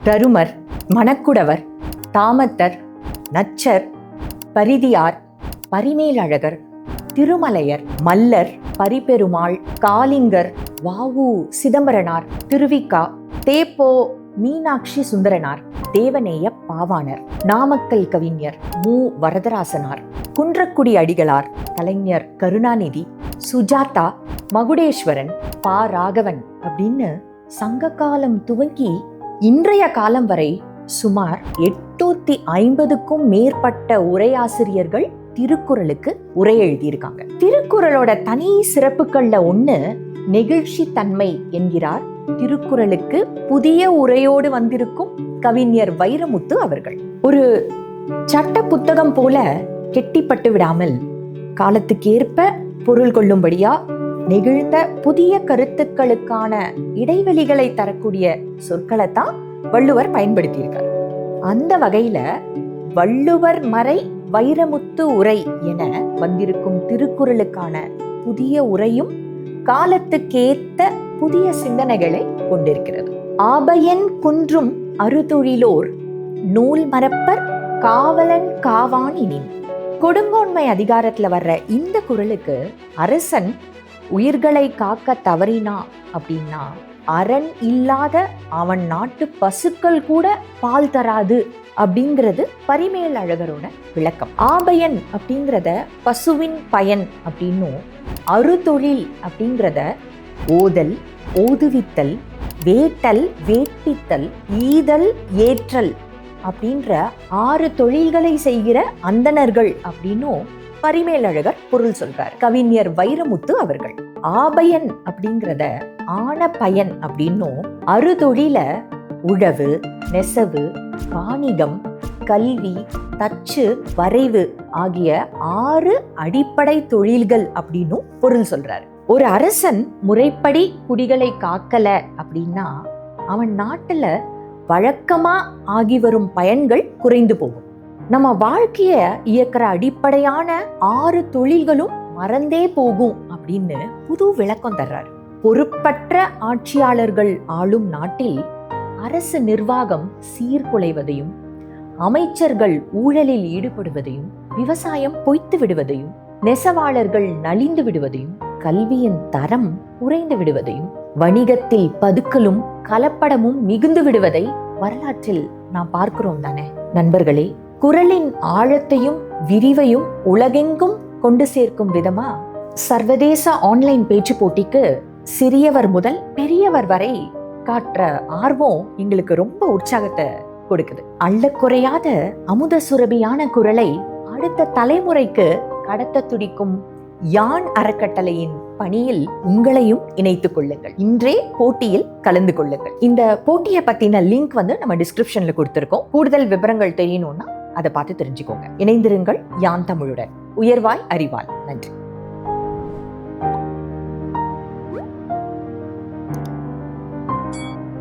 தருமர், மணக்குடவர், தாமத்தர், நச்சர், பரிதியார், பரிமேலழகர், திருமலையர், மல்லர், பரிபெருமாள், காலிங்கர், வாவு சிதம்பரனார், திருவிக்கா, தேப்போ மீனாட்சி சுந்தரனார், தேவநேய பாவாணர், நாமக்கல் கவிஞர் மு வரதராசனார், குன்றக்குடி அடிகளார், கலைஞர் கருணாநிதி, சுஜாதா, மகுடேஸ்வரன், பா ராகவன் அப்படின்னு சங்க காலம் துவங்கி இன்றைய காலம் வரை சுமார் 850க்கும் மேற்பட்ட உரையாசிரியர்கள் திருக்குறளுக்கு உரை எழுதியிருக்காங்க. திருக்குறளோட தனி சிறப்புகள்ல ஒண்ணு நெகிழ்ச்சி தன்மை என்கிறார் திருக்குறளுக்கு புதிய உரையோடு வந்திருக்கும் கவிஞர் வைரமுத்து அவர்கள். ஒரு சட்ட புத்தகம் போல கெட்டிப்பட்டு விடாமல் காலத்துக்கேற்ப பொருள் கொள்ளும்படியா நெகிழ்ந்த புதிய கருத்துக்களுக்கான இடைவெளிகளை தரக்கூடிய சொற்களை தான் வள்ளுவர் பயன்படுத்தியிருக்கார். அந்த வகையில வள்ளுவர் மறை வைரமுத்து உரை என வந்திருக்கும் திருக்குறளுக்கான புதிய உரையும் காலத்துக்கேத்த புதிய சிந்தனைகளை கொண்டிருக்கிறது. ஆபயன் குன்றும் அறுதொழிலோர் நூல் மறப்பர் காவலன் காவான் இனின். கொடுங்கோன்மை அதிகாரத்துல வர்ற இந்த குறளுக்கு அரசன் உயிர்களை காக்க தவறினா அப்படின்னா அரண் இல்லாத அவன் நாட்டு பசுக்கள் கூட பால் தராது அப்படிங்கிறது பரிமேலழகரோட விளக்கம். ஆபயன் அப்படிங்கிறத பசுவின் பயன் அப்படின்னும், அறுதொழில் அப்படிங்கிறத ஓதல், ஓதுவித்தல், வேட்டல், வேட்பித்தல், ஈதல், ஏற்றல் அப்படின்ற 6 தொழில்களை செய்கிற அந்தணர்கள் அப்படின்னும் பரிமேலழகர் பொருள் சொல்றார். கவிஞர் வைரமுத்து அவர்கள் ஆபயன் அப்படிங்கிறத ஆன பயன் அப்படின்னும், அறுதொழில உழவு, நெசவு, வாணிகம், கல்வி, தச்சு, வரைவு ஆகிய 6 அடிப்படை தொழில்கள் அப்படின்னும் பொருள் சொல்றாரு. ஒரு அரசன் முறைப்படி குடிகளை காக்கல அப்படின்னா அவன் நாட்டுல வழக்கமா ஆகி வரும் பயன்கள் குறைந்து போகும். நம்ம வாழ்க்கைய இயக்கிற அடிப்படையான 6 தொழில்களும் மறந்தே போகும் அப்படின்னு புது விளக்கம் தர்றாரு. பொறுப்பற்ற ஆட்சியாளர்கள் ஆளும் நாட்டில் அரசு நிர்வாகம் சீர்குலைவதையும், அமைச்சர்கள் ஊழலில் ஈடுபடுவதையும், விவசாயம் பொய்த்து விடுவதையும், நெசவாளர்கள் நலிந்து விடுவதையும், கல்வியின் தரம் குறைந்து விடுவதையும், வணிகத்தில் பதுக்கலும் கலப்படமும் மிகுந்து விடுவதை வரலாற்றில் நாம் பார்க்கிறோம் தானே நண்பர்களே. குறளின் ஆழத்தையும் விரிவையும் உலகெங்கும் கொண்டு சேர்க்கும் விதமா சர்வதேச ஆன்லைன் பேச்சு போட்டிக்கு சிறியவர் முதல் பெரியவர் வரை காட்டுற ஆர்வம் எங்களுக்கு ரொம்ப உற்சாகத்தை கொடுக்குது. அள்ளக்குறையாத அமுத சுரபியான குறளை அடுத்த தலைமுறைக்கு கடத்த துடிக்கும் யான் அறக்கட்டளையின் பணியில் உங்களையும் இணைத்துக் கொள்ளுங்கள். இன்றே போட்டியில் கலந்து கொள்ளுங்கள். இந்த போட்டியை பத்தின லிங்க் நம்ம டிஸ்கிரிப்ஷன்ல கொடுத்திருக்கோம். கூடுதல் விவரங்கள் தெரியணும்னா அதை பார்த்து தெரிஞ்சுக்கோங்க. இணைந்திருங்கள் யான் தமிழுடன். உயர்வாய் அறிவால். நன்றி.